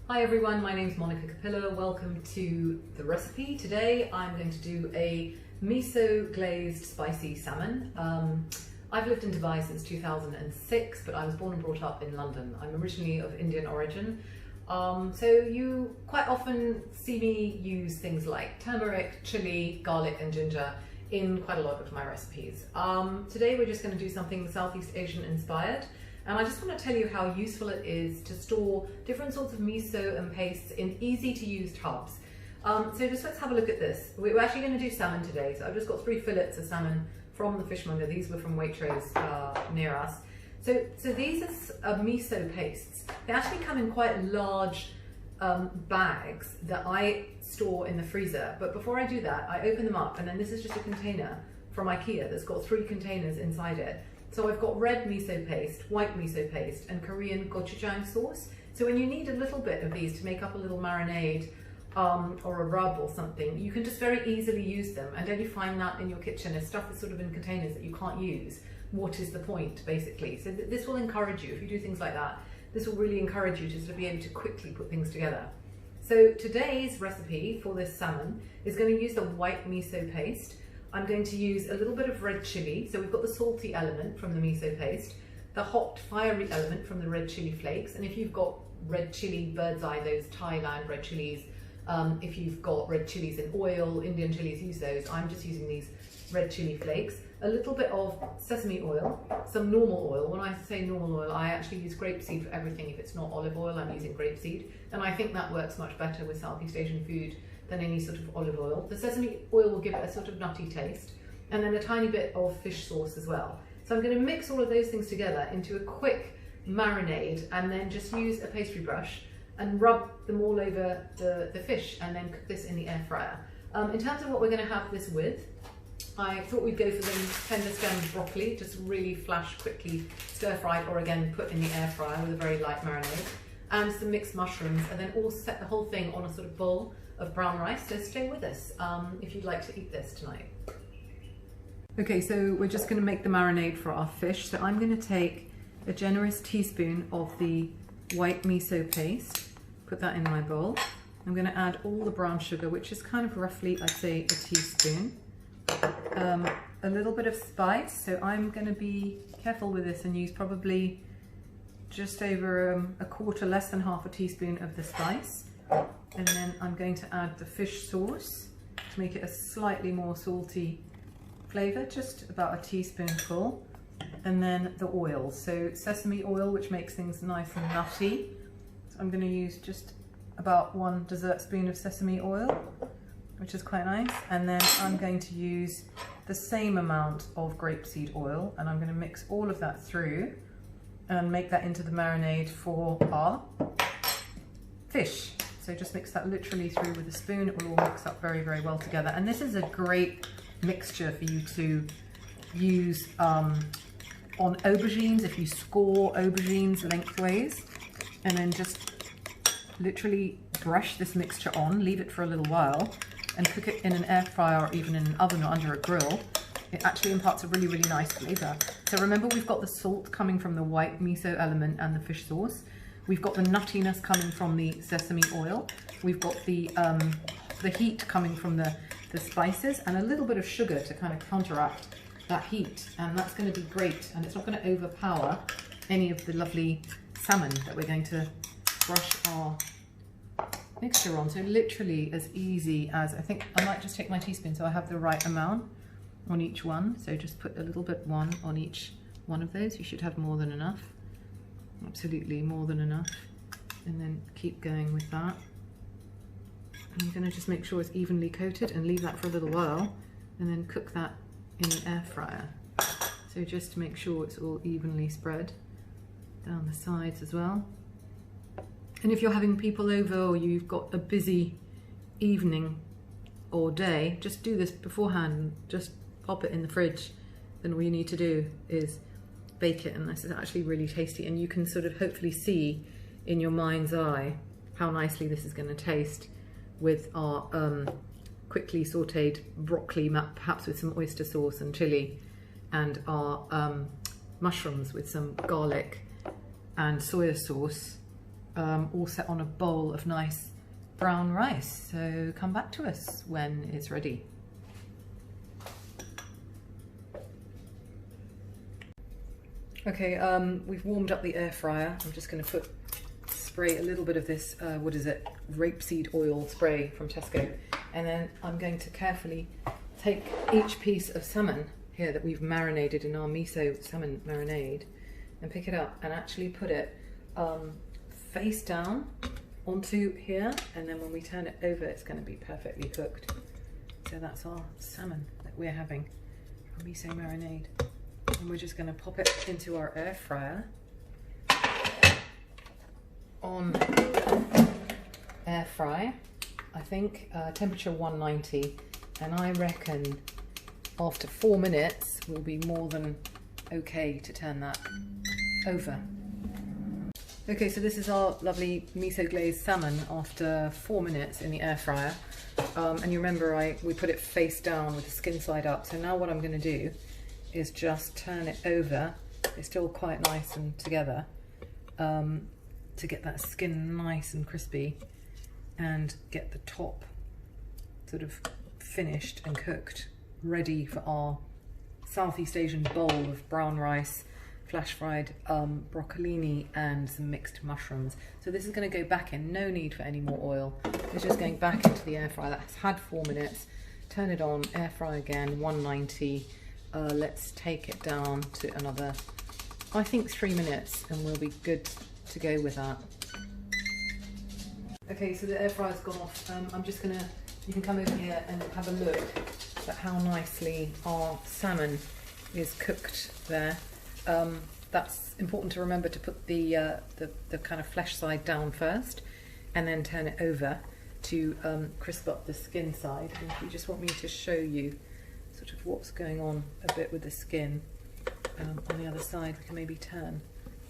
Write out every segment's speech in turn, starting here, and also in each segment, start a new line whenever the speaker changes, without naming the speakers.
Hi everyone, my name is Monica Capilla. Welcome to the recipe. Today I'm going to do a miso glazed spicy salmon. I've lived in Dubai since 2006, but I was born and brought up in London. I'm originally of Indian origin. So you quite often see me use things like turmeric, chili, garlic and ginger in quite a lot of my recipes. Today we're just going to do something Southeast Asian inspired. And I just want to tell you how useful it is to store different sorts of miso and pastes in easy to use tubs. So just let's have a look at this. We're actually going to do salmon today. So I've just got 3 fillets of salmon from the fishmonger. These were from Waitrose near us. So these are miso pastes. They actually come in quite large bags that I store in the freezer. But before I do that, I open them up, and then this is just a container from IKEA that's got 3 containers inside it. So I've got red miso paste, white miso paste, and Korean gochujang sauce. So when you need a little bit of these to make up a little marinade or a rub or something, you can just very easily use them. And then you find that in your kitchen as stuff that's sort of in containers that you can't use. What is the point, basically? So this will encourage you, if you do things like that, this will really encourage you to sort of be able to quickly put things together. So today's recipe for this salmon is going to use the white miso paste. I'm going to use a little bit of red chili. So we've got the salty element from the miso paste, the hot fiery element from the red chili flakes. And if you've got red chili bird's eye, those Thailand red chilies, if you've got red chilies in oil, Indian chilies, use those. I'm just using these red chili flakes. A little bit of sesame oil, some normal oil. When I say normal oil, I actually use grapeseed for everything. If it's not olive oil, I'm using grapeseed. And I think that works much better with Southeast Asian food than any sort of olive oil. The sesame oil will give it a sort of nutty taste, and then a tiny bit of fish sauce as well. So I'm going to mix all of those things together into a quick marinade, and then just use a pastry brush and rub them all over the fish, and then cook this in the air fryer. In terms of what we're going to have this with, I thought we'd go for the tender stemmed broccoli, just really flash quickly stir fried, or again put in the air fryer with a very light marinade, and some mixed mushrooms, and then all set the whole thing on a sort of bowl of brown rice. So stay with us if you'd like to eat this tonight. Okay, so we're just going to make the marinade for our fish. So I'm going to take a generous teaspoon of the white miso paste, put that in my bowl. I'm going to add all the brown sugar, which is kind of roughly, I'd say, a teaspoon. A little bit of spice, so I'm going to be careful with this and use probably just over a quarter, less than half a teaspoon of the spice. And then I'm going to add the fish sauce to make it a slightly more salty flavour, just about a teaspoonful. And then the oil, so sesame oil, which makes things nice and nutty. So I'm going to use just about 1 dessert spoon of sesame oil, which is quite nice. And then I'm going to use the same amount of grapeseed oil, and I'm going to mix all of that through and make that into the marinade for our fish. So just mix that literally through with a spoon. It will all mix up very, very well together. And this is a great mixture for you to use on aubergines, if you score aubergines lengthways, and then just literally brush this mixture on, leave it for a little while, and cook it in an air fryer or even in an oven or under a grill. It actually imparts a really, really nice flavour. So remember, we've got the salt coming from the white miso element and the fish sauce. We've got the nuttiness coming from the sesame oil. We've got the heat coming from the spices, and a little bit of sugar to kind of counteract that heat. And that's going to be great, and it's not going to overpower any of the lovely salmon that we're going to brush our mixture on. So literally as easy as, I think I might just take my teaspoon so I have the right amount on each one. So just put a little bit on each one of those. You should have more than enough. Absolutely more than enough. And then keep going with that. I'm going to just make sure it's evenly coated and leave that for a little while, and then cook that in the air fryer. So just to make sure it's all evenly spread down the sides as well. And if you're having people over, or you've got a busy evening or day, just do this beforehand. Just pop it in the fridge. Then all you need to do is bake it, and this is actually really tasty. And you can sort of hopefully see in your mind's eye how nicely this is going to taste with our quickly sauteed broccoli, perhaps with some oyster sauce and chili, and our mushrooms with some garlic and soya sauce all set on a bowl of nice brown rice. So come back to us when it's ready. Okay, we've warmed up the air fryer. I'm just going to spray a little bit of this, what is it, rapeseed oil spray from Tesco. And then I'm going to carefully take each piece of salmon here that we've marinated in our miso salmon marinade and pick it up and actually put it face down onto here, and then when we turn it over it's going to be perfectly cooked. So that's our salmon that we're having, our miso marinade. And we're just going to pop it into our air fryer on air fry, I think, temperature 190, and I reckon after 4 minutes we'll be more than okay to turn that over. Okay, so this is our lovely miso glazed salmon after 4 minutes in the air fryer. And you remember we put it face down with the skin side up. So now what I'm going to do is just turn it over. It's still quite nice and together, to get that skin nice and crispy and get the top sort of finished and cooked, ready for our Southeast Asian bowl of brown rice, flash fried broccolini and some mixed mushrooms. So this is going to go back in, no need for any more oil. It's just going back into the air fryer. That's had 4 minutes. Turn it on, air fry again, 190. Let's take it down to another, I think 3 minutes, and we'll be good to go with that. Okay, so the air fryer's gone off. I'm just gonna, you can come over here and have a look at how nicely our salmon is cooked there. That's important to remember, to put the kind of flesh side down first and then turn it over to crisp up the skin side. And if you just want me to show you sort of what's going on a bit with the skin on the other side, we can maybe turn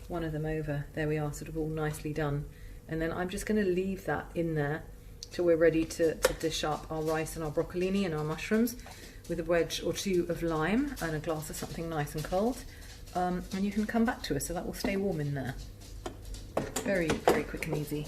one of them over. There we are, sort of all nicely done. And then I'm just going to leave that in there till we're ready to dish up our rice and our broccolini and our mushrooms with a wedge or two of lime and a glass of something nice and cold. And you can come back to us, so that will stay warm in there. Very, very quick and easy.